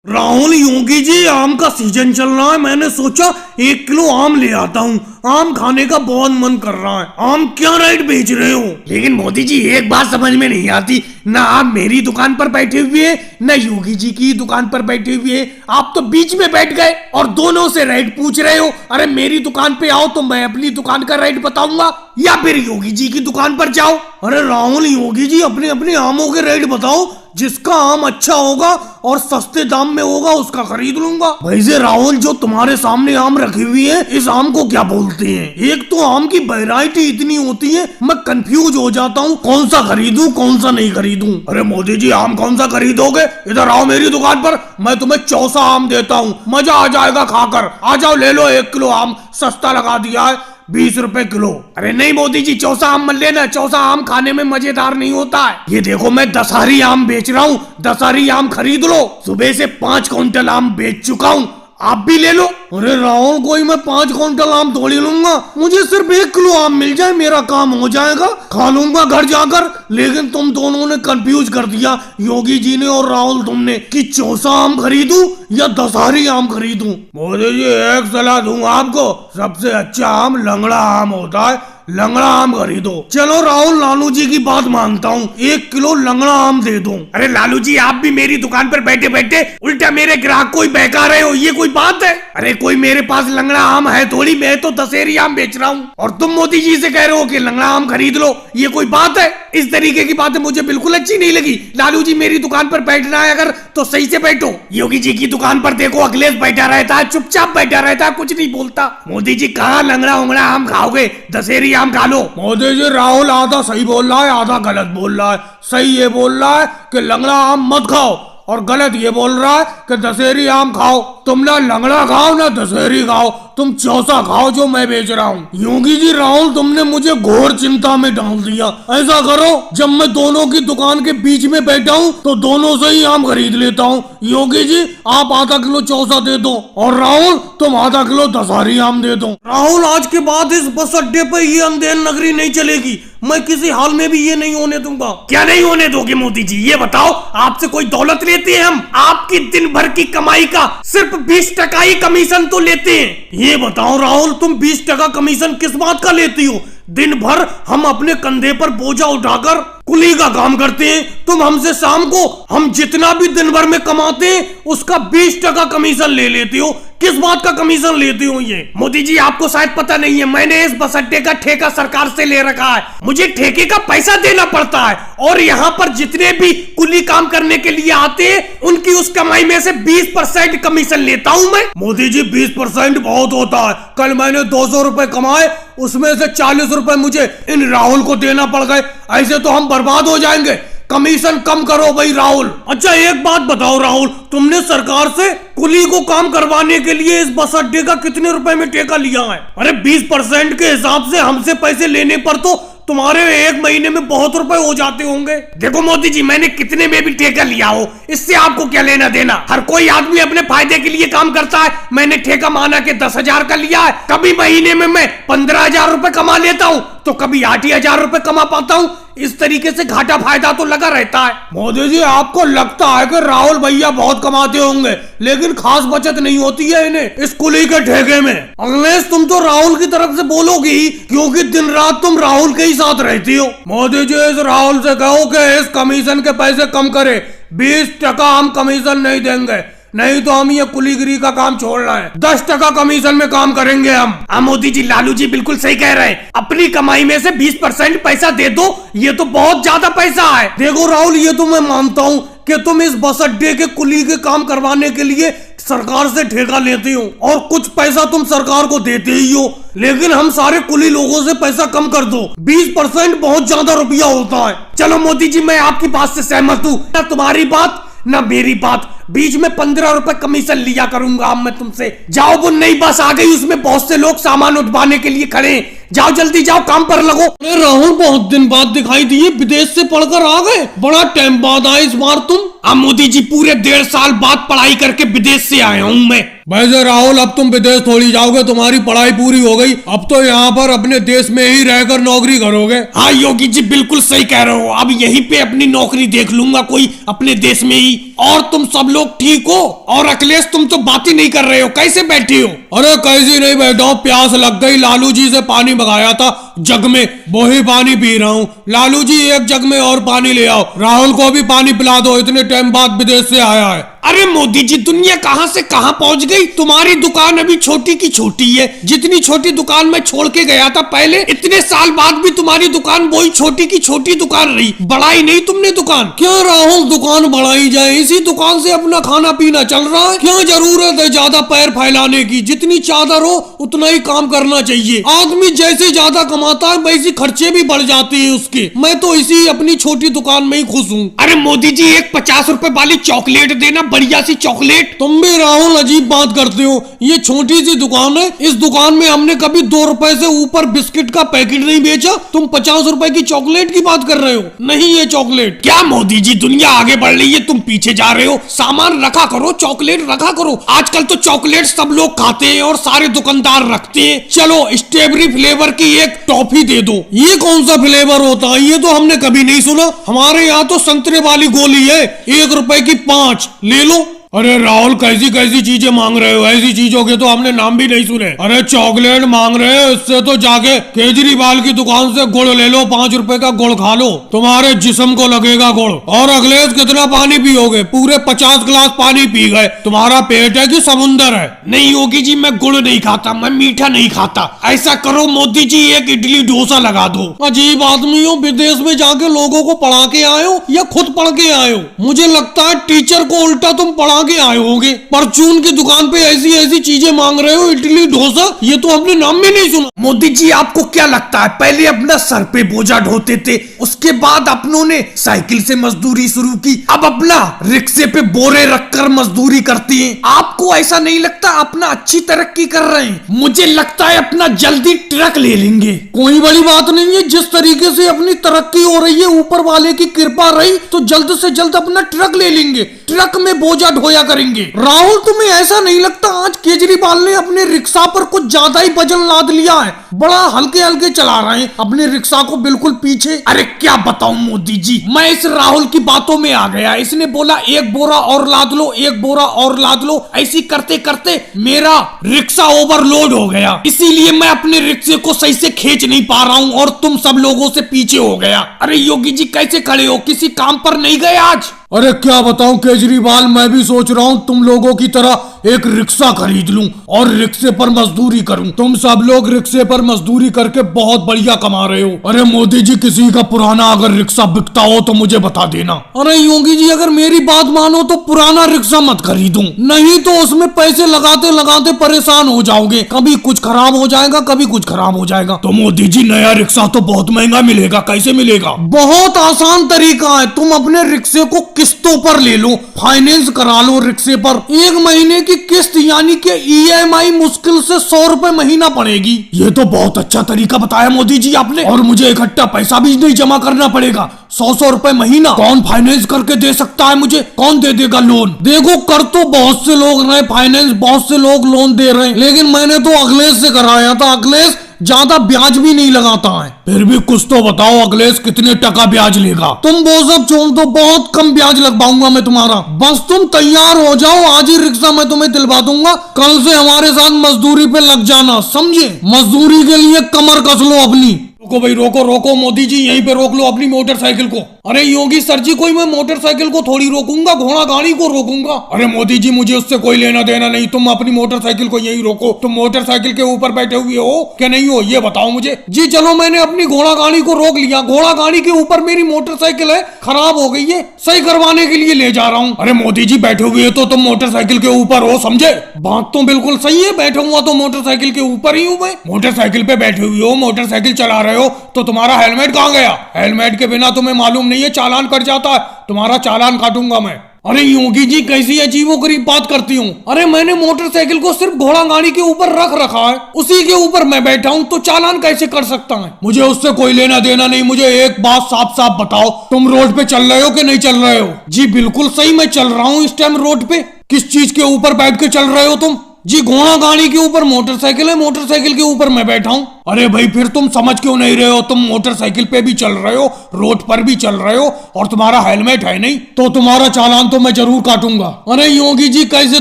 राहुल, योगी जी, आम का सीजन चल रहा है। मैंने सोचा 1 किलो आम ले आता हूँ। आम खाने का बहुत मन कर रहा है। आम क्या रेट बेच रहे हो? लेकिन मोदी जी एक बात समझ में नहीं आती, ना आप मेरी दुकान पर बैठे हुए हैं, ना योगी जी की दुकान पर बैठे हुए हैं। आप तो बीच में बैठ गए और दोनों से रेट पूछ रहे हो। अरे मेरी दुकान पे आओ तो मैं अपनी दुकान का रेट बताऊंगा, या फिर योगी जी की दुकान पर जाओ। अरे राहुल, योगी जी, अपने अपने आमों के रेट बताओ। जिसका आम अच्छा होगा और सस्ते दाम में होगा उसका खरीद लूंगा। वैसे राहुल, जो तुम्हारे सामने आम रखी हुई है, इस आम को क्या बोलते हैं? एक तो आम की वैरायटी इतनी होती है, मैं कंफ्यूज हो जाता हूँ कौन सा खरीदूं कौन सा नहीं खरीदूं। अरे मोदी जी, आम कौन सा खरीदोगे? इधर आओ मेरी दुकान पर, मैं तुम्हें चौसा आम देता हूँ। मजा आ जाएगा खाकर। आ जाओ, ले लो 1 किलो आम, सस्ता लगा दिया है, 20 रुपए किलो। अरे नहीं मोदी जी, चौसा आम मत लेना। चौसा आम खाने में मजेदार नहीं होता है। ये देखो, मैं दशहरी आम बेच रहा हूँ, दशहरी आम खरीद लो। सुबह से 5 क्विंटल आम बेच चुका हूँ, आप भी ले लो। अरे राहुल, कोई मैं 5 क्विंटल आम थोड़ी लूंगा। मुझे सिर्फ 1 किलो आम मिल जाए, मेरा काम हो जाएगा। खा लूंगा घर जाकर। लेकिन तुम दोनों ने कंफ्यूज कर दिया, योगी जी ने और राहुल तुमने, कि चौसा आम खरीदूं या दशहरी आम खरीदूं। मोदी जी, एक सलाह दूंगा आपको, सबसे अच्छा आम लंगड़ा आम होता है। लंगड़ा आम खरीदो। चलो राहुल, लालू जी की बात मानता हूँ, 1 किलो लंगड़ा आम दे दो। अरे लालू जी, आप भी मेरी दुकान पर बैठे बैठे उल्टा मेरे ग्राहक को ही बहका रहे हो, ये कोई बात है? अरे कोई मेरे पास लंगड़ा आम है थोड़ी, मैं तो दशहरी आम बेच रहा हूँ और तुम मोदी जी से कह रहे हो कि लंगड़ा आम खरीद लो, ये कोई बात है? इस तरीके की बातें मुझे बिल्कुल अच्छी नहीं लगी। लालू जी, मेरी दुकान पर बैठना है अगर तो सही से बैठो। योगी जी की दुकान पर देखो, अखिलेश बैठा रहता है, चुपचाप बैठा रहता है, कुछ नहीं बोलता। मोदी जी, कहाँ लंगड़ा उंगड़ा आम खाओगे? दशहरी आम खा लो। मोदी जी, राहुल आधा सही बोल रहा है, आधा गलत बोल रहा है। सही ये बोल रहा है कि लंगड़ा आम मत खाओ, और गलत ये बोल रहा है कि दशहरी आम खाओ। तुम ना लंगड़ा खाओ ना दशहरी खाओ, तुम चौसा खाओ जो मैं बेच रहा हूँ। योगी जी, राहुल तुमने मुझे घोर चिंता में डाल दिया। ऐसा करो, जब मैं दोनों की दुकान के बीच में बैठा हूँ तो दोनों से ही आम खरीद लेता हूँ। योगी जी, आप आधा किलो चौसा दे दो और राहुल तुम आधा किलो दशहरी आम दे दो। राहुल, आज के बाद इस बस अड्डे पर ये अंधेर नगरी नहीं चलेगी। मैं किसी हाल में भी ये नहीं होने दूंगा। क्या नहीं होने दोगे मोदी जी? ये बताओ, आपसे कोई दौलत लेते हैं हम? आपकी दिन भर की कमाई का सिर्फ 20% ही कमीशन तो लेते हैं। ये बताओ राहुल, तुम 20% कमीशन किस बात का लेती हो? दिन भर हम अपने कंधे पर बोझा उठाकर कुली का काम करते हैं। तुम हमसे शाम को हम जितना भी दिन भर में कमाते हैं उसका 20% कमीशन ले लेती हो। किस बात का कमीशन लेती हो ये? मोदी जी, आपको शायद पता नहीं है, मैंने इस बस अड्डे का ठेका सरकार से ले रखा है। मुझे ठेके का पैसा देना पड़ता है और यहाँ पर जितने भी कुली काम करने के लिए आते हैं उनकी उस कमाई में से 20% कमीशन लेता हूँ मैं। मोदी जी, 20% बहुत होता है। कल मैंने 200 रुपए कमाए, उसमें से 40 रुपए मुझे इन राहुल को देना पड़ गए। ऐसे तो हम बर्बाद हो जाएंगे। कमीशन कम करो भाई राहुल। अच्छा एक बात बताओ राहुल, तुमने सरकार से कुली को काम करवाने के लिए इस बस अड्डे का कितने रुपए में ठेका लिया है? अरे 20% के हिसाब से हमसे पैसे लेने पर तो तुम्हारे 1 महीने में बहुत रुपए हो जाते होंगे। देखो मोदी जी, मैंने कितने में भी ठेका लिया हो, इससे आपको क्या लेना देना? हर कोई आदमी अपने फायदे के लिए काम करता है। मैंने ठेका माना के 10,000 का लिया है। कभी महीने में मैं 15,000 रुपए कमा लेता हूँ तो कभी 8,000 रुपए कमा पाता हूँ। इस तरीके से घाटा फायदा तो लगा रहता है। मोदी जी, आपको लगता है कि राहुल भैया बहुत कमाते होंगे, लेकिन खास बचत नहीं होती है इन्हें इस कुली के ठेके में। अखिलेश, तुम तो राहुल की तरफ से बोलोगी ही, क्योंकि दिन रात तुम राहुल के ही साथ रहती हो। मोदी जी, इस राहुल से कहो कि इस कमीशन के पैसे कम करे। 20% हम कमीशन नहीं देंगे, नहीं तो हम ये कुलीगिरी का काम छोड़ रहे हैं। 10% कमीशन में काम करेंगे हम। मोदी जी, लालू जी बिल्कुल सही कह रहे हैं। अपनी कमाई में से 20% पैसा दे दो, ये तो बहुत ज्यादा पैसा है। देखो राहुल, ये तो मैं मानता हूँ कि तुम इस बस अड्डे के कुली के काम करवाने के लिए सरकार से ठेका लेती हो और कुछ पैसा तुम सरकार को देते ही हो, लेकिन हम सारे कुली लोगों से पैसा कम कर दो। 20% बहुत ज्यादा रुपया होता है। चलो मोदी जी, मैं आपकी बात से सहमत हूँ। ना तुम्हारी बात ना मेरी बात, बीच में 15 रुपए कमीशन लिया करूंगा अब मैं तुमसे। जाओ, वो नई बस आ गई, उसमें बहुत से लोग सामान उठवाने के लिए खड़े हैं। जाओ जल्दी जाओ, काम पर लगो। अरे राहुल, बहुत दिन बाद दिखाई दिए, विदेश से पढ़कर आ गए। बड़ा टाइम बाद आए इस बार तुम। मोदी जी, पूरे 1.5 साल बाद पढ़ाई करके विदेश से आया हूँ मैं। वैसे राहुल, अब तुम विदेश थोड़ी जाओगे, तुम्हारी पढ़ाई पूरी हो गई। अब तो यहाँ पर अपने देश में ही रहकर नौकरी करोगे। हाँ योगी जी, बिल्कुल सही कह रहे हो। अब यहीं पे अपनी नौकरी देख लूंगा कोई अपने देश में ही। और तुम सब लोग ठीक हो? और अखिलेश तुम तो बात ही नहीं कर रहे हो, कैसे बैठे हो? अरे कैसी नहीं बैठा हूँ, प्यास लग गई, लालू जी से पानी मंगाया था जग में, वही पानी पी रहा हूँ। लालू जी एक जग में और पानी ले आओ, राहुल को भी पानी पिला दो, इतने टाइम बाद विदेश से आया है। अरे मोदी जी, दुनिया कहां से कहां पहुंच गई। तुम्हारी दुकान अभी छोटी की छोटी है, जितनी छोटी दुकान मैं छोड़ के गया था पहले, इतने साल बाद भी तुम्हारी दुकान वही छोटी की छोटी दुकान रही, बढ़ाई नहीं तुमने दुकान। क्या राहुल दुकान बढ़ाई जाए, इसी दुकान से अपना खाना पीना चल रहा है, क्या जरूरत है ज्यादा पैर फैलाने की। जितनी चादर हो उतना ही काम करना चाहिए। आदमी जैसे ज्यादा कमाता है वैसे खर्चे भी बढ़ जाते हैं उसके। मैं तो इसी अपनी छोटी दुकान में ही खुश हूँ। अरे मोदी जी, एक 50 रुपए वाली चॉकलेट देना, बढ़िया सी चॉकलेट। तुम भी राहुल अजीब बात करते हो, ये छोटी सी दुकान है, इस दुकान में हमने कभी 2 रुपए से ऊपर बिस्किट का पैकेट नहीं बेचा। तुम 50 रुपए की चॉकलेट की बात कर रहे हो? नहीं ये चॉकलेट। क्या मोदी जी, दुनिया आगे बढ़ रही है, तुम पीछे जा रहे हो। सामान रखा करो, चॉकलेट रखा करो। आजकल तो चॉकलेट सब लोग खाते हैं और सारे दुकानदार रखते हैं। चलो स्ट्रॉबेरी फ्लेवर की एक टॉफी दे दो। ये कौन सा फ्लेवर होता है, ये तो हमने कभी नहीं सुना। हमारे यहाँ तो संतरे वाली गोली है, 1 रुपए की 5, ले लो। अरे राहुल, कैसी कैसी चीजें मांग रहे हो, ऐसी चीजों के तो हमने नाम भी नहीं सुने। अरे चॉकलेट मांग रहे हो, इससे तो जाके केजरीवाल की दुकान से गुड़ ले लो, 5 रुपए का गुड़ खा लो, तुम्हारे जिस्म को लगेगा गुड़। और अखिलेश कितना पानी पियोगे? पूरे 50 गिलास पानी पी गए। तुम्हारा पेट है कि समुंदर है? नहीं योगी जी, मैं गुड़ नहीं खाता, मैं मीठा नहीं खाता। ऐसा करो मोदी जी, एक इडली डोसा लगा दो। अजीब आदमी हो, विदेश में जाके लोगों को पढ़ा के आए हो या खुद पढ़ के आए हो? मुझे लगता है टीचर को उल्टा तुम पढ़ा के आए होंगे। परचून की दुकान पे ऐसी ऐसी चीजें मांग रहे हो, इडली डोसा, ये तो अपने नाम में नहीं सुना। मोदी जी, आपको क्या लगता है, पहले अपना सर पे बोझा ढोते थे, उसके बाद अपनों ने साइकिल से मजदूरी शुरू की, अब अपना रिक्शे पे बोरे रखकर मजदूरी करती हैं। आपको ऐसा नहीं लगता अपना अच्छी तरक्की कर रहे हैं? मुझे लगता है अपना जल्दी ट्रक ले लेंगे। कोई बड़ी बात नहीं है, जिस तरीके से अपनी तरक्की हो रही है, ऊपर वाले की कृपा रही तो जल्द से जल्द अपना ट्रक ले लेंगे, ट्रक में बोझा ढोया करेंगे। राहुल, तुम्हें ऐसा नहीं लगता आज केजरीवाल ने अपने रिक्शा पर कुछ ज्यादा ही वजन लाद लिया है? बड़ा हल्के हल्के चला रहे हैं अपने रिक्शा को, बिल्कुल पीछे। अरे क्या बताऊं मोदी जी, मैं इस राहुल की बातों में आ गया। इसने बोला 1 बोरा और लाद लो, 1 बोरा और लाद लो, ऐसी करते करते मेरा रिक्शा ओवरलोड हो गया। इसीलिए मैं अपने रिक्शे को सही से खींच नहीं पा रहा हूँ और तुम सब लोगों से पीछे हो गया। अरे योगी जी, कैसे खड़े हो, किसी काम पर नहीं गए आज? अरे क्या बताऊं केजरीवाल, मैं भी सोच रहा हूं तुम लोगों की तरह एक रिक्शा खरीद लूं और रिक्शे पर मजदूरी करूं। तुम सब लोग रिक्शे पर मजदूरी करके बहुत बढ़िया कमा रहे हो। अरे मोदी जी, किसी का पुराना अगर रिक्शा बिकता हो तो मुझे बता देना। अरे योगी जी, अगर मेरी बात मानो तो पुराना रिक्शा मत खरीदूं, नहीं तो उसमें पैसे लगाते लगाते परेशान हो जाओगे। कभी कुछ खराब हो जाएगा, कभी कुछ खराब हो जाएगा। तो मोदी जी, नया रिक्शा तो बहुत महंगा मिलेगा, कैसे मिलेगा? बहुत आसान तरीका है, तुम अपने रिक्शे को किस्तों पर ले लो, फाइनेंस करा लो रिक्शे पर। 1 महीने की किस्त यानी कि EMI मुश्किल से 100 रुपए महीना पड़ेगी। ये तो बहुत अच्छा तरीका बताया मोदी जी आपने, और मुझे इकट्ठा पैसा भी नहीं जमा करना पड़ेगा। 100 रुपए महीना कौन फाइनेंस करके दे सकता है मुझे? कौन दे देगा लोन? देखो, कर तो बहुत से लोग रहे फाइनेंस, बहुत से लोग लोन दे रहे हैं, लेकिन मैंने तो अखिलेश से कराया था। अखिलेश ज्यादा ब्याज भी नहीं लगाता है। फिर भी कुछ तो बताओ, अखिलेश कितने टका ब्याज लेगा? तुम वो सब छोड़ दो, बहुत कम ब्याज लगवाऊंगा मैं तुम्हारा। बस तुम तैयार हो जाओ, आज ही रिक्शा मैं तुम्हें दिलवा दूंगा। कल से हमारे साथ मजदूरी पे लग जाना, समझे? मजदूरी के लिए कमर कस लो अपनी। रुको भाई, रोको रोको मोदी जी, यहीं पे रोक लो अपनी मोटरसाइकिल को। अरे योगी सर जी, कोई मैं मोटरसाइकिल को थोड़ी रोकूंगा, घोड़ा गाड़ी को रोकूंगा। अरे मोदी जी, मुझे उससे कोई लेना देना नहीं, तुम अपनी मोटरसाइकिल को यहीं रोको। तुम मोटरसाइकिल के ऊपर बैठे हुए हो क्या नहीं हो, ये बताओ मुझे। जी चलो, मैंने अपनी घोड़ा गाड़ी को रोक लिया। घोड़ा गाड़ी के ऊपर मेरी मोटरसाइकिल है, खराब हो गई है, सही करवाने के लिए ले जा रहा हूँ। अरे मोदी जी, बैठे हुए तो तुम मोटरसाइकिल के ऊपर हो, समझे? बात तो बिल्कुल सही है, बैठा हुआ तो मोटरसाइकिल के ऊपर ही हूँ मैं। मोटरसाइकिल पे बैठे हुए हो, मोटरसाइकिल चला रहे हो, तो तुम्हारा हेलमेट कहाँ गया? हेलमेट के बिना तुम्हें मालूम नहीं है चालान कट जाता है, तुम्हारा चालान काटूंगा मैं। अरे योगी जी, कैसी अजीबोगरीब बात करती हूँ। अरे मैंने मोटरसाइकिल को सिर्फ घोड़ा गाड़ी के ऊपर रख रखा है, उसी के ऊपर मैं बैठा हूँ, तो चालान कैसे कर सकता है? मुझे उससे कोई लेना देना नहीं। मुझे एक बात साफ साफ बताओ, तुम रोड पे चल रहे हो कि नहीं चल रहे हो? जी बिल्कुल सही, मैं चल रहा हूँ इस टाइम रोड पे। किस चीज के ऊपर बैठ के चल रहे हो तुम? जी घोड़ा गाड़ी के ऊपर मोटरसाइकिल है, मोटरसाइकिल के ऊपर मैं बैठा हूँ। अरे भाई फिर तुम समझ क्यों नहीं रहे हो? तुम मोटरसाइकिल पे भी चल रहे हो, रोड पर भी चल रहे हो और तुम्हारा हेलमेट है नहीं, तो तुम्हारा चालान तो मैं जरूर काटूंगा। अरे योगी जी कैसे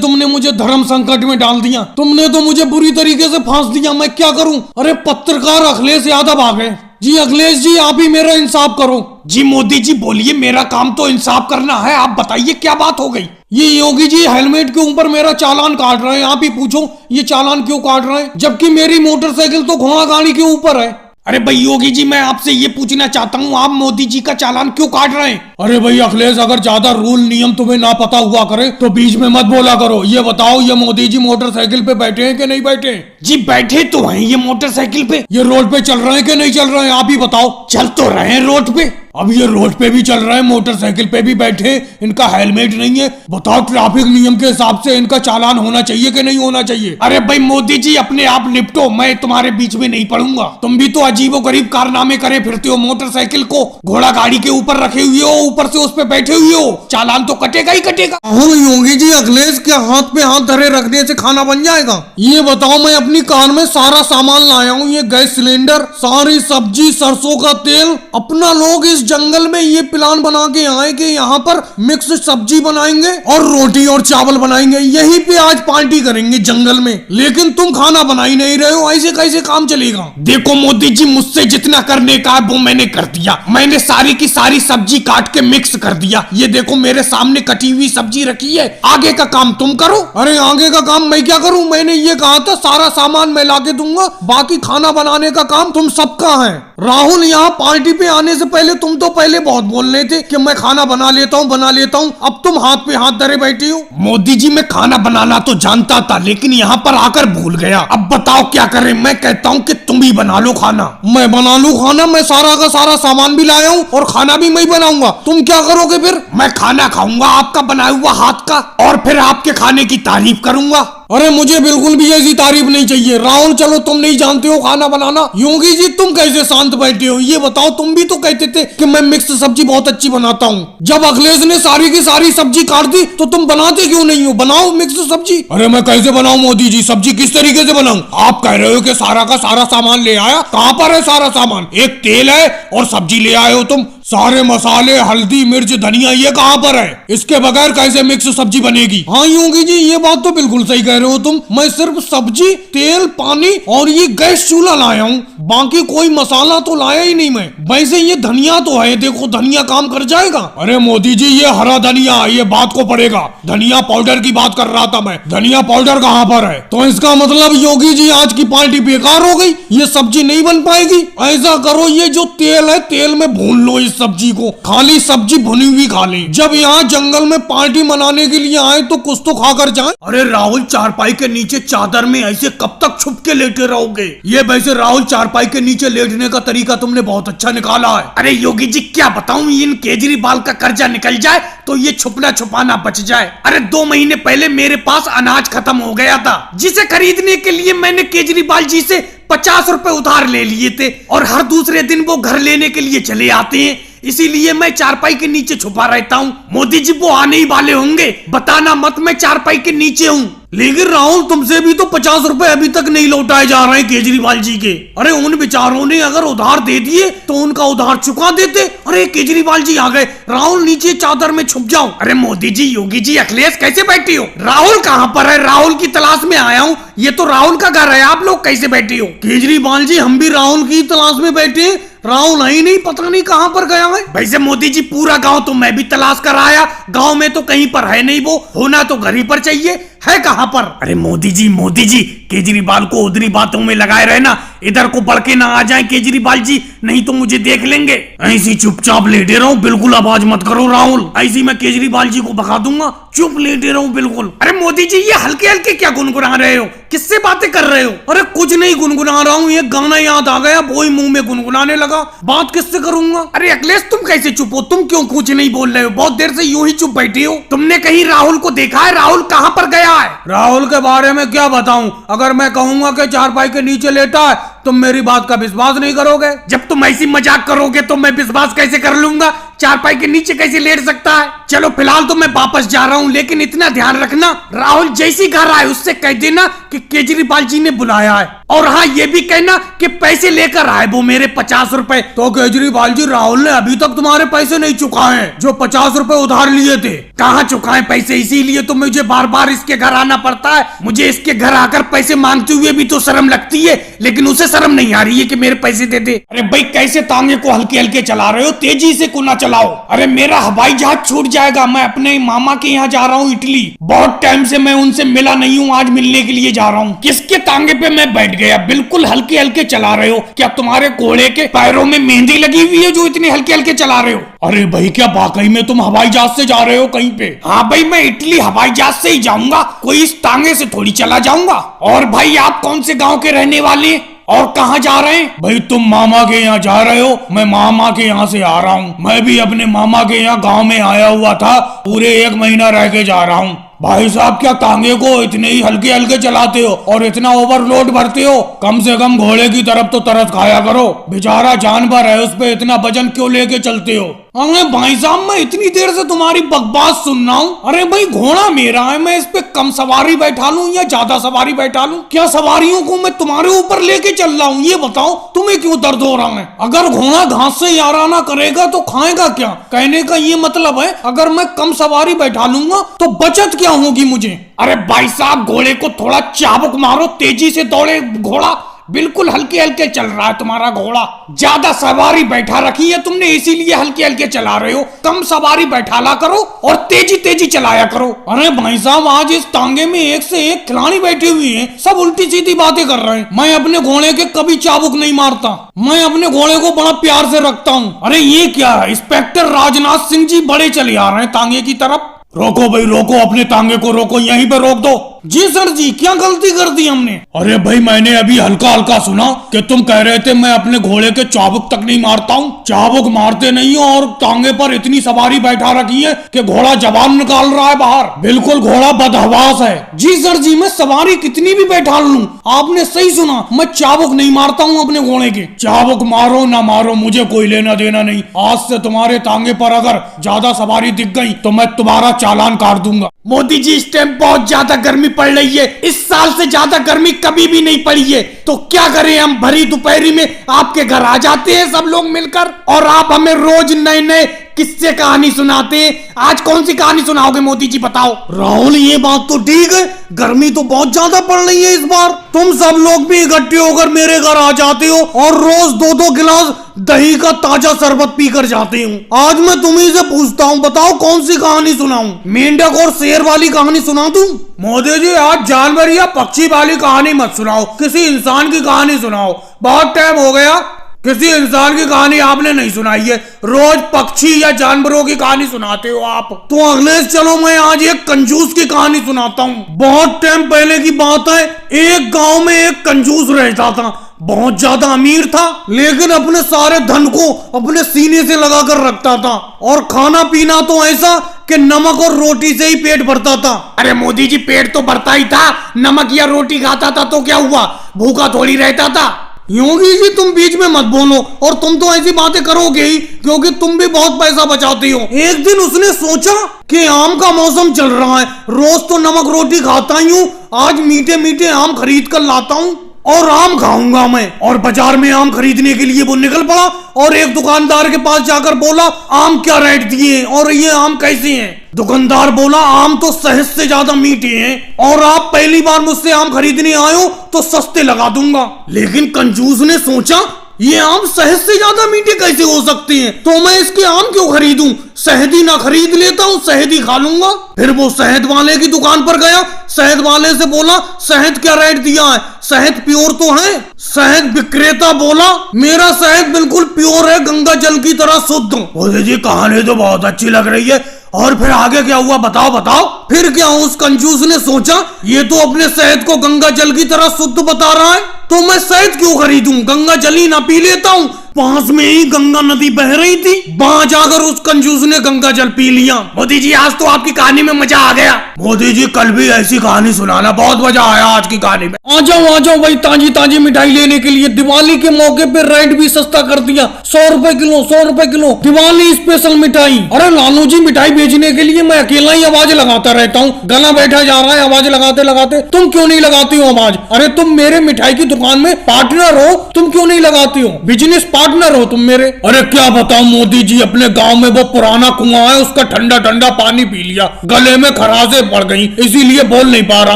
तुमने मुझे धर्म संकट में डाल दिया, तुमने तो मुझे बुरी तरीके से फांस दिया, मैं क्या करूं? अरे पत्रकार अखिलेश यादव आ गए। जी अखिलेश जी आप ही मेरा इंसाफ करो। जी मोदी जी बोलिए, मेरा काम तो इंसाफ करना है, आप बताइए क्या बात हो गई? ये योगी जी हेलमेट के ऊपर मेरा चालान काट रहे हैं, आप ही पूछो ये चालान क्यों काट रहे हैं, जबकि मेरी मोटरसाइकिल तो घोड़ा गाड़ी के ऊपर है। अरे भाई योगी जी मैं आपसे ये पूछना चाहता हूँ, आप मोदी जी का चालान क्यों काट रहे हैं? अरे भाई अखिलेश अगर ज्यादा रूल नियम तुम्हें ना पता हुआ करे तो बीच में मत बोला करो। ये बताओ ये मोदी जी मोटरसाइकिल पे बैठे हैं कि नहीं बैठे? जी बैठे तो हैं ये मोटरसाइकिल पे। ये रोड पे चल रहे हैं कि नहीं चल रहे हैं, आप ही बताओ। चल तो रहे हैं रोड पे। अब ये रोड पे भी चल रहे हैं, मोटरसाइकिल पे भी बैठे, इनका हेलमेट नहीं है। बताओ ट्रैफिक नियम के हिसाब से इनका चालान होना चाहिए कि नहीं होना चाहिए? अरे भाई मोदी जी अपने आप निपटो, मैं तुम्हारे बीच में नहीं पड़ूंगा। तुम भी तो अजीबो गरीब कारनामे करे फिरते हो, मोटरसाइकिल को घोड़ा गाड़ी के ऊपर रखे हुए हो, ऊपर से उस पे बैठे हुए हो, चालान तो कटेगा ही कटेगा। योगी जी अखिलेश के हाथ पे हाथ धरे रखने से खाना बन जाएगा? ये बताओ मैं अपनी कार में सारा सामान लाया हूँ, ये गैस सिलेंडर, सारी सब्जी, सरसों का तेल। अपना लोग इस जंगल में ये प्लान बना के आए कि यहाँ पर मिक्स सब्जी बनाएंगे और रोटी और चावल बनाएंगे, यहीं पे आज पार्टी करेंगे जंगल में। लेकिन तुम खाना बना ही नहीं रहे हो, ऐसे कैसे काम चलेगा? देखो मोदी जी मुझसे जितना करने का है वो मैंने कर दिया। मैंने सारी की सारी सब्जी काट के मिक्स कर दिया। ये देखो मेरे सामने कटी हुई सब्जी रखी है, आगे का काम तुम करो। अरे आगे का काम मैं क्या करूं? मैंने ये कहा था सारा सामान मैं लाके दूंगा, बाकी खाना बनाने का काम तुम सबका है। राहुल यहाँ पार्टी पे आने से पहले तुम तो पहले बहुत बोल रहे थे कि मैं खाना बना लेता हूँ बना लेता हूँ, अब तुम हाथ पे हाथ धरे बैठे हो। मोदी जी मैं खाना बनाना तो जानता था लेकिन यहाँ पर आकर भूल गया। अब बताओ क्या करें? मैं कहता हूँ कि तुम ही बना लो खाना। मैं बना लूं खाना? मैं सारा का सारा सामान भी लाया हूँ और खाना भी मैं बनाऊंगा। तुम क्या करोगे फिर? मैं खाना खाऊंगा आपका बनाया हुआ हाथ का और फिर आपके खाने की तारीफ करूंगा। अरे मुझे बिल्कुल भी ऐसी तारीफ नहीं चाहिए। राहुल चलो तुम नहीं जानते हो खाना बनाना। योगी जी तुम कैसे शांत बैठे हो? ये बताओ, तुम भी तो कहते थे कि मैं मिक्स सब्जी बहुत अच्छी बनाता हूँ। जब अखिलेश ने सारी की सारी सब्जी काट दी तो तुम बनाते क्यों नहीं हो? बनाओ मिक्स सब्जी। अरे मैं कैसे बनाऊं मोदी जी? सब्जी किस तरीके से बनाऊं? आप कह रहे हो कि सारा का सारा सामान ले आया, कहाँ पर है सारा सामान? एक तेल है और सब्जी ले आए हो तुम, सारे मसाले, हल्दी, मिर्च, धनिया, ये कहाँ पर है? इसके बगैर कैसे मिक्स सब्जी बनेगी? हाँ योगी जी ये बात तो बिल्कुल सही कह रहे हो तुम। मैं सिर्फ सब्जी, तेल, पानी और ये गैस चूल्हा लाया हूँ, बाकी कोई मसाला तो लाया ही नहीं मैं। वैसे ये धनिया तो है, देखो धनिया काम कर जाएगा। अरे मोदी जी ये हरा धनिया, ये बात को पड़ेगा। धनिया पाउडर की बात कर रहा था मैं, धनिया पाउडर कहाँ पर है? तो इसका मतलब योगी जी आज की पार्टी बेकार हो गई, ये सब्जी नहीं बन पाएगी। ऐसा करो ये जो तेल है तेल में भून लो इस सब्जी को, खाली सब्जी भुनी हुई खा लें। जब यहाँ जंगल में पार्टी मनाने के लिए आए तो कुछ तो खाकर जाएं। अरे राहुल चारपाई के नीचे चादर में ऐसे कब तक छुप के लेटे रहोगे? ये वैसे राहुल चारपाई के नीचे लेटने का तरीका तुमने बहुत अच्छा निकाला है। अरे योगी जी क्या बताऊं, इन केजरीवाल का कर्जा निकल जाए तो ये छुपना छुपाना बच जाए। अरे 2 महीने पहले मेरे पास अनाज खत्म हो गया था, जिसे खरीदने के लिए मैंने केजरीवाल जी से 50 रुपए उधार ले लिए थे और हर दूसरे दिन वो घर लेने के लिए चले आते हैं, इसीलिए मैं चारपाई के नीचे छुपा रहता हूँ। मोदी जी वो आने ही वाले होंगे, बताना मत मैं चारपाई के नीचे हूँ। लेकिन राहुल तुमसे भी तो 50 रुपए अभी तक नहीं लौटाए जा रहे हैं केजरीवाल जी के। अरे उन बेचारों ने अगर उधार दे दिए तो उनका उधार चुका देते। अरे केजरीवाल जी आ गए, राहुल नीचे चादर में छुप जाओ। अरे मोदी जी, योगी जी, अखिलेश कैसे बैठी हो? राहुल कहाँ पर है? राहुल की तलाश में आया हूँ, ये तो राहुल का घर है, आप लोग कैसे बैठे हो? केजरीवाल जी हम भी राहुल की तलाश में बैठे, राहुल है ही नहीं, पता नहीं कहाँ पर गया है। वैसे मोदी जी पूरा गांव तो मैं भी तलाश कर आया, गांव में तो कहीं पर है नहीं, वो होना तो घर ही पर चाहिए, है कहाँ पर? अरे मोदी जी केजरीवाल को उधरी बातों में लगाए रहना, इधर को बढ़ के ना आ जाए केजरीवाल जी, नहीं तो मुझे देख लेंगे। ऐसी चुपचाप लेटे रहो, बिल्कुल आवाज मत करो राहुल, ऐसी मैं केजरीवाल जी को भगा दूंगा। चुप लेटे रहो बिल्कुल। अरे मोदी जी ये हल्के हल्के क्या गुनगुना रहे हो? किससे बातें कर रहे हो? अरे कुछ नहीं गुनगुना रहा हूँ, ये गाना याद आ गया, वो ही मुंह में गुनगुनाने लगा। बात किससे करूंगा? अरे अखिलेश तुम कैसे चुप हो? तुम क्यों कुछ नहीं बोल रहे हो? बहुत देर से यूं ही चुप बैठे हो। तुमने कहीं राहुल को देखा है? राहुल कहाँ पर गया है? राहुल के बारे में क्या बताऊं? अगर मैं कहूंगा कि चारपाई के नीचे लेटा है तुम मेरी बात का विश्वास नहीं करोगे। जब तुम ऐसी मजाक करोगे तो मैं विश्वास कैसे कर लूंगा? चारपाई के नीचे कैसे लेट सकता है। चलो फिलहाल तो मैं वापस जा रहा हूँ, लेकिन इतना ध्यान रखना राहुल जैसी घर आए उससे कह देना कि केजरीवाल जी ने बुलाया है, और हाँ ये भी कहना कि पैसे लेकर आए वो मेरे 50 रुपए। तो केजरीवाल जी, राहुल ने अभी तक तुम्हारे पैसे नहीं चुकाए हैं जो 50 रुपए उधार लिए थे। कहाँ चुकाए पैसे, इसीलिए तो मुझे बार बार इसके घर आना पड़ता है। मुझे इसके घर आकर पैसे मांगते हुए भी तो शर्म लगती है, लेकिन उसे शर्म नहीं आ रही है कि मेरे पैसे दे दे। अरे भाई कैसे तांगे को हल्के हल्के चला रहे हो, तेजी से को ना चलाओ। अरे मेरा हवाई जहाज छूट जाएगा, मैं अपने मामा के यहाँ जा रहा हूँ इटली। बहुत टाइम से मैं उनसे मिला नहीं हूँ, आज मिलने के लिए जा रहा हूँ। किसके तांगे पे मैं बैठ गया, बिल्कुल हल्के हल्के चला रहे हो। क्या तुम्हारे घोड़े के पैरों में मेहंदी लगी हुई है जो इतने हल्के हल्के चला रहे हो? अरे भाई क्या वाकई में तुम हवाई जहाज से जा रहे हो कहीं पे? हाँ भाई मैं इटली हवाई जहाज से ही जाऊंगा, कोई इस तांगे से थोड़ी चला जाऊंगा। और भाई आप कौन से गांव के रहने वाले हैं और कहाँ जा रहे हैं? भाई तुम मामा के यहाँ जा रहे हो, मैं मामा के यहाँ से आ रहा हूँ। मैं भी अपने मामा के यहाँ गांव में आया हुआ था, पूरे 1 महीना रह के जा रहा हूँ। भाई साहब क्या तांगे को इतने ही हल्के हल्के चलाते हो और इतना ओवरलोड भरते हो? कम से कम घोड़े की तरफ तो तरस खाया करो, बेचारा जानवर है, उस पे इतना वजन क्यों लेके चलते हो? अरे भाई साहब मैं इतनी देर से तुम्हारी बकवास सुन रहा हूँ। अरे भाई घोड़ा मेरा है, मैं इस पे कम सवारी बैठा लूं या ज्यादा सवारी बैठा लूं? क्या सवारियों को मैं तुम्हारे ऊपर लेके चल रहा हूँ, ये बताओ तुम्हें क्यों दर्द हो रहा है? अगर घोड़ा घास से याराना करेगा तो खाएगा क्या? कहने का ये मतलब है अगर मैं कम सवारी बैठा लूंगा तो बचत क्या होगी मुझे? अरे भाई साहब घोड़े को थोड़ा चाबुक मारो, तेजी से दौड़े घोड़ा। बिल्कुल हल्के हल्के चल रहा है तुम्हारा घोड़ा, ज्यादा सवारी बैठा रखी है तुमने इसीलिए हल्के हल्के चला रहे हो। कम सवारी बैठाला करो और तेजी तेजी चलाया करो। अरे भाई साहब आज इस तांगे में एक से एक खिलाड़ी बैठे हुए हैं, सब उल्टी सीधी बातें कर रहे हैं। मैं अपने घोड़े के कभी चाबुक नहीं मारता, मैं अपने घोड़े को बड़ा प्यार से रखता हूँ। अरे ये क्या है, इंस्पेक्टर राजनाथ सिंह जी बड़े चले आ रहे हैं तांगे की तरफ। रोको भाई रोको, अपने तांगे को रोको, यहीं पे रोक दो। जी सर जी, क्या गलती कर दी हमने? अरे भाई मैंने अभी हल्का हल्का सुना कि तुम कह रहे थे मैं अपने घोड़े के चाबुक तक नहीं मारता हूँ। चाबुक मारते नहीं हो और तांगे पर इतनी सवारी बैठा रखी है कि घोड़ा जबान निकाल रहा है बाहर। बिल्कुल घोड़ा बदहवास है। जी सर जी, मैं सवारी कितनी भी बैठा लूं, आपने सही सुना, मैं चाबुक नहीं मारता हूँ अपने घोड़े के। चाबुक मारो ना मारो मुझे कोई लेना देना नहीं। आज से तुम्हारे तांगे पर अगर ज्यादा सवारी दिख गई तो मैं तुम्हारा चालान काट दूंगा। मोदी जी इस टाइम बहुत ज्यादा गर्मी पड़ रही है, इस साल से ज्यादा गर्मी कभी भी नहीं पड़ी है, तो क्या करें हम? भरी दोपहरी में आपके घर आ जाते हैं सब लोग मिलकर और आप हमें रोज नए नए किस्से कहानी सुनाते हैं। आज कौन सी कहानी सुनाओगे मोदी जी बताओ? राहुल ये बात तो ठीक है, गर्मी तो बहुत ज्यादा पड़ रही है इस बार। तुम सब लोग भी इकट्ठे होकर मेरे घर आ जाते हो और रोज 2-2 गिलास दही का ताजा शरबत पीकर जाते हो। आज मैं तुम्ही से पूछता हूँ, बताओ कौन सी कहानी सुनाऊं? मेंढक और शेर वाली कहानी सुना दूं? मोदी जी आज जानवर या पक्षी वाली कहानी मत सुनाओ, किसी इंसान की कहानी सुनाओ। बहुत टाइम हो गया किसी इंसान की कहानी आपने नहीं सुनाई है, रोज पक्षी या जानवरों की कहानी सुनाते हो आप। तो अगले चलो मैं आज एक कंजूस की कहानी सुनाता हूँ। बहुत टाइम पहले की बात है, एक गांव में एक कंजूस रहता था। बहुत ज्यादा अमीर था लेकिन अपने सारे धन को अपने सीने से लगा कर रखता था और खाना पीना तो ऐसा कि नमक और रोटी से ही पेट भरता था। अरे मोदी जी पेट तो भरता ही था, नमक या रोटी खाता था तो क्या हुआ, भूखा थोड़ी रहता था। योगी जी तुम बीच में मत बोलो, और तुम तो ऐसी बातें करोगे ही क्योंकि तुम भी बहुत पैसा बचाती हो। एक दिन उसने सोचा कि आम का मौसम चल रहा है, रोज तो नमक रोटी खाता ही हूँ, आज मीठे मीठे आम खरीद कर लाता हूँ और आम खाऊंगा मैं। और बाजार में आम खरीदने के लिए वो निकल पड़ा और एक दुकानदार के पास जाकर बोला आम क्या रेट दिए और ये आम कैसे हैं? दुकानदार बोला आम तो शहद से ज्यादा मीठे हैं और आप पहली बार मुझसे आम खरीदने आए हो तो सस्ते लगा दूंगा। लेकिन कंजूस ने सोचा ये आम शहद से ज्यादा मीठे कैसे हो सकते हैं, तो मैं इसके आम क्यों खरीदूं, शहद ही ना खरीद लेता हूँ, शहद ही खा लूंगा। फिर वो शहद वाले की दुकान पर गया, शहद वाले से बोला शहद क्या रेट दिया है, शहद प्योर तो है? शहद विक्रेता बोला मेरा शहद बिल्कुल प्योर है, गंगा जल की तरह शुद्ध। बोले जी कहानी तो बहुत अच्छी लग रही है, और फिर आगे क्या हुआ बताओ बताओ। फिर क्या, उस कंजूस ने सोचा ये तो अपने शहद को गंगा जल की तरह शुद्ध बता रहा है, तो मैं शहद क्यों खरीदूं, गंगा जल ही ना पी लेता हूँ। पास में ही गंगा नदी बह रही थी, वहां जाकर उस कंजूस ने गंगा जल पी लिया। मोदी जी आज तो आपकी कहानी में मजा आ गया। मोदी जी कल भी ऐसी कहानी सुनाना, बहुत मजा आया आज की कहानी में। आ जाओ भाई, ताजी ताजी मिठाई लेने के लिए दिवाली के मौके पे रेट भी सस्ता कर दिया, 100 रुपए किलो, 100 रुपए किलो दिवाली स्पेशल मिठाई। अरे लालू जी मिठाई बेचने के लिए मैं अकेला ही आवाज लगाता रहता हूँ, गला बैठा जा रहा है आवाज लगाते लगाते। तुम क्यों नहीं लगाती हो आवाज? अरे तुम मेरे मिठाई की दुकान में पार्टनर हो, तुम क्यों नहीं लगाती हो? बिजनेस पार्टनर हो तुम मेरे। अरे क्या बताऊं मोदी जी, अपने गांव में वो पुराना कुआं है, उसका ठंडा ठंडा पानी पी लिया, गले में खराशें पड़ गई, इसीलिए बोल नहीं पा रहा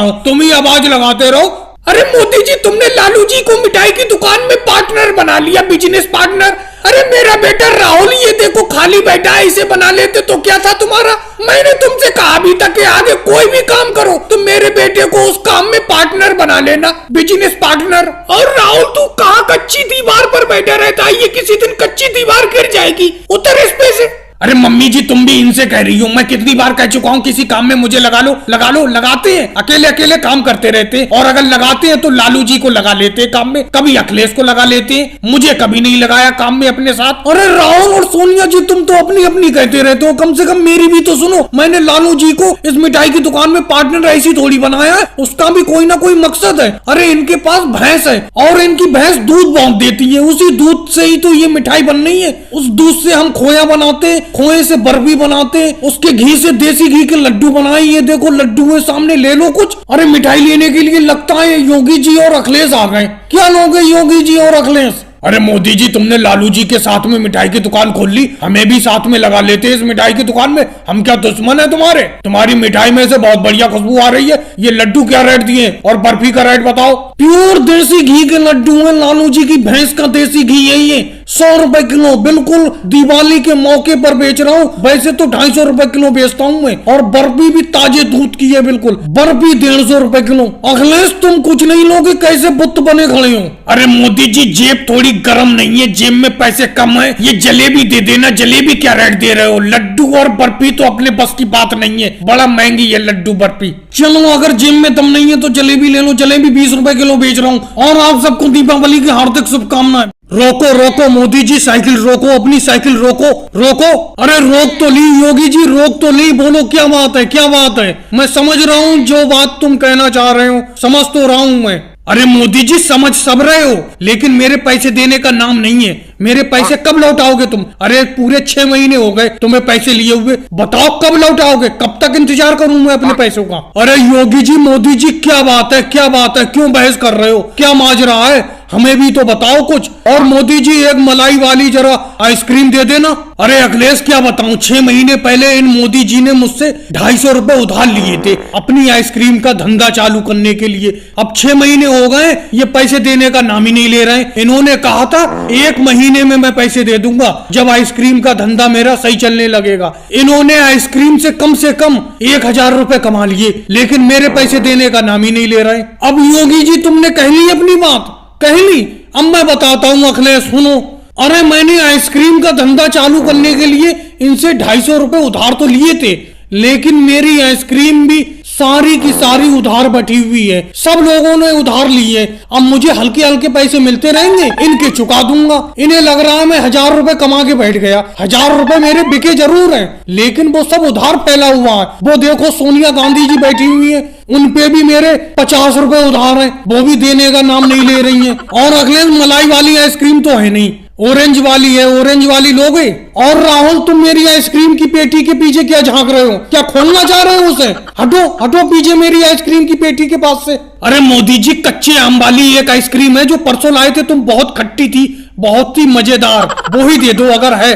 हूँ। तुम ही आवाज लगाते रहो। अरे मोदी जी, तुमने लालू जी को मिठाई की दुकान में पार्टनर बना लिया, बिजनेस पार्टनर। अरे मेरा बेटा राहुल ये देखो खाली बैठा है, इसे बना लेते तो क्या था तुम्हारा? मैंने तुमसे कहा भी था कि आगे कोई भी काम करो तो मेरे बेटे को उस काम में पार्टनर बना लेना, बिजनेस पार्टनर। और राहुल तू कहाँ कच्ची दीवार पर बैठा रहता है, ये किसी दिन कच्ची दीवार गिर जाएगी, उतर इस पे से। अरे मम्मी जी तुम भी इनसे कह रही हो, मैं कितनी बार कह चुका हूँ किसी काम में मुझे लगा लो लगा लो। लगाते हैं, अकेले अकेले काम करते रहते हैं, और अगर लगाते हैं तो लालू जी को लगा लेते हैं काम में, कभी अखिलेश को लगा लेते हैं, मुझे कभी नहीं लगाया काम में अपने साथ। अरे राहुल और सोनिया जी तुम तो अपनी अपनी कहते रहते हो, कम से कम मेरी भी तो सुनो। मैंने लालू जी को इस मिठाई की दुकान में पार्टनर ऐसी थोड़ी बनाया है, उसका भी कोई ना कोई मकसद है। अरे इनके पास भैंस है और इनकी भैंस दूध बहुत देती है, उसी दूध से ही तो ये मिठाई बन रही है। उस दूध से हम खोया बनाते, खोए से बर्फी बनाते, उसके घी से देसी घी के लड्डू बनाए। ये देखो लड्डू है सामने, ले लो कुछ। अरे मिठाई लेने के लिए लगता है योगी जी और अखिलेश आ गए। क्या लोगे योगी जी और अखिलेश? अरे मोदी जी तुमने लालू जी के साथ में मिठाई की दुकान खोल ली, हमें भी साथ में लगा लेते इस मिठाई की दुकान में। हम क्या दुश्मन है तुम्हारे? तुम्हारी मिठाई में से बहुत बढ़िया खुशबू आ रही है। ये लड्डू क्या रेट दिए और बर्फी का रेट बताओ? प्योर देसी घी के लड्डू है, लालू जी की भैंस का देसी घी है ये, 100 रुपए किलो, बिल्कुल दिवाली के मौके पर बेच रहा हूँ। वैसे तो 250 रुपए किलो बेचता हूँ मैं, और बर्फी भी ताजे दूध की है बिल्कुल, बर्फी 150 रुपए किलो। अखिलेश तुम कुछ नहीं लोगे, कैसे बुत बने खड़े हो? अरे मोदी जी जेब थोड़ी गरम नहीं है, जेब में पैसे कम है, ये जलेबी दे देना। जलेबी क्या रेट दे रहे हो? लड्डू और बर्फी तो अपने बस की बात नहीं है, बड़ा महंगी है लड्डू बर्फी। चलो अगर जेब में दम नहीं है तो जलेबी ले लो, जलेबी 20 रुपए किलो बेच रहा हूँ। और आप सबको दीपावली की हार्दिक शुभकामनाएं। रोको रोको मोदी जी, साइकिल रोको, अपनी साइकिल रोको रोको। अरे रोक तो ली योगी जी, रोक तो ली। बोलो क्या बात है, क्या बात है? मैं समझ रहा हूँ जो बात तुम कहना चाह रहे हो, समझ तो रहा हूँ मैं। अरे मोदी जी समझ सब रहे हो, लेकिन मेरे पैसे देने का नाम नहीं है। मेरे पैसे कब लौटाओगे तुम? अरे पूरे 6 महीने हो गए तुम्हें पैसे लिए हुए, बताओ कब लौटाओगे? कब तक इंतजार करूं मैं अपने पैसों का? अरे योगी जी मोदी जी क्या बात है, क्या बात है? क्यों बहस कर रहे हो? क्या माजरा है? हमें भी तो बताओ कुछ। और मोदी जी एक मलाई वाली जरा आइसक्रीम दे देना। अरे अखिलेश क्या बताऊं, 6 महीने पहले इन मोदी जी ने मुझसे 250 रुपए उधार लिए थे अपनी आइसक्रीम का धंधा चालू करने के लिए। अब 6 महीने हो गए, ये पैसे देने का नाम ही नहीं ले रहे। इन्होंने कहा था 1 महीने में मैं पैसे दे दूंगा जब आइसक्रीम का धंधा मेरा सही चलने लगेगा। इन्होंने आइसक्रीम से कम 1000 रुपए कमा लिए, लेकिन मेरे पैसे देने का नाम ही नहीं ले रहे। अब योगी जी तुमने कह ली अपनी बात, कह ली। अब मैं बताता हूँ अखिलेश सुनो। अरे मैंने आइसक्रीम का धंधा चालू करने के लिए इनसे 250 रुपए उधार तो लिए थे, लेकिन मेरी आइसक्रीम भी सारी की सारी उधार बैठी हुई है। सब लोगों ने उधार लिए, अब मुझे हल्के हल्के पैसे मिलते रहेंगे, इनके चुका दूंगा। इन्हें लग रहा है मैं 1000 रुपए कमा के बैठ गया। 1000 रुपए मेरे बिके जरूर हैं, लेकिन वो सब उधार फैला हुआ है। वो देखो सोनिया गांधी जी बैठी हुई है, उन पे भी मेरे 50 रुपए उधार हैं, वो भी देने का नाम नहीं ले रही हैं। और अगले मलाई वाली आइसक्रीम तो है नहीं, ऑरेंज वाली है, ऑरेंज वाली लोगे? और राहुल तुम मेरी आइसक्रीम की पेटी के पीछे क्या झांक रहे हो? क्या खोलना चाह रहे हो उसे? हटो हटो पीछे मेरी आइसक्रीम की पेटी के पास से। अरे मोदी जी कच्चे आम वाली एक आइसक्रीम है जो परसों लाए थे तुम, बहुत खट्टी थी, बहुत ही मजेदार, वो ही दे दो अगर है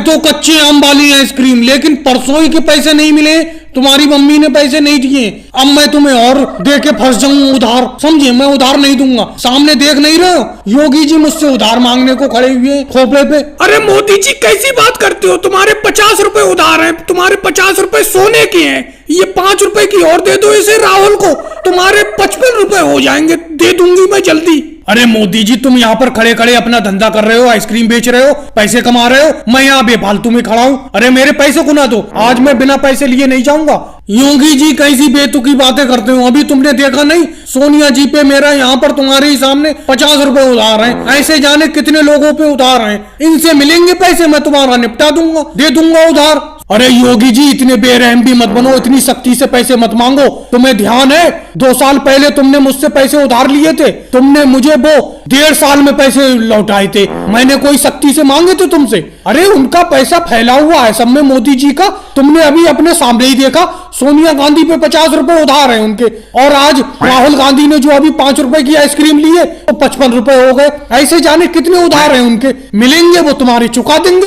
तो कच्चे आम वाली आइसक्रीम। लेकिन परसों ही के पैसे नहीं मिले, तुम्हारी मम्मी ने पैसे नहीं दिए। अब मैं तुम्हें और दे के फंस जाऊं उधार, समझे? मैं उधार नहीं दूंगा। सामने देख नहीं रहे हो, योगी जी मुझसे उधार मांगने को खड़े हुए खोपड़े पे। अरे मोदी जी कैसी बात करते हो? तुम्हारे 50 रुपए उधार हैं, तुम्हारे 50 रुपए सोने के हैं, ये 5 रुपए की और दे दो इसे राहुल को, तुम्हारे 55 रुपए हो जाएंगे, दे दूंगी मैं जल्दी। अरे मोदी जी, तुम यहाँ पर खड़े खड़े अपना धंधा कर रहे हो, आइसक्रीम बेच रहे हो, पैसे कमा रहे हो, मैं यहाँ बेफालतू में खड़ा हूँ। अरे मेरे पैसे को ना दो, आज मैं बिना पैसे लिए नहीं जाऊंगा। योगी जी कैसी बेतुकी बातें करते हो, अभी तुमने देखा नहीं सोनिया जी पे मेरा यहाँ पर तुम्हारे ही सामने 50 रुपए उधार हैं, ऐसे जाने कितने लोगों पे उधार हैं, इनसे मिलेंगे पैसे, मैं तुम्हारा निपटा दूंगा, दे दूंगा उधार। अरे योगी जी, इतने बेरहम भी मत बनो, इतनी सख्ती से पैसे मत मांगो। तुम्हें ध्यान है 2 साल पहले तुमने मुझसे पैसे उधार लिए थे, तुमने मुझे वो 1.5 साल में पैसे लौटाए थे, मैंने कोई सख्ती से मांगे थे तुमसे? अरे उनका पैसा फैला हुआ है सब में मोदी जी का, तुमने अभी अपने सामने ही देखा सोनिया गांधी पे 50 रुपए उधार है उनके, और आज राहुल गांधी ने जो अभी 5 रुपए की आइसक्रीम ली है तो 55 रुपए हो गए, ऐसे जाने कितने उधार है उनके, मिलेंगे वो तुम्हारे, चुका देंगे।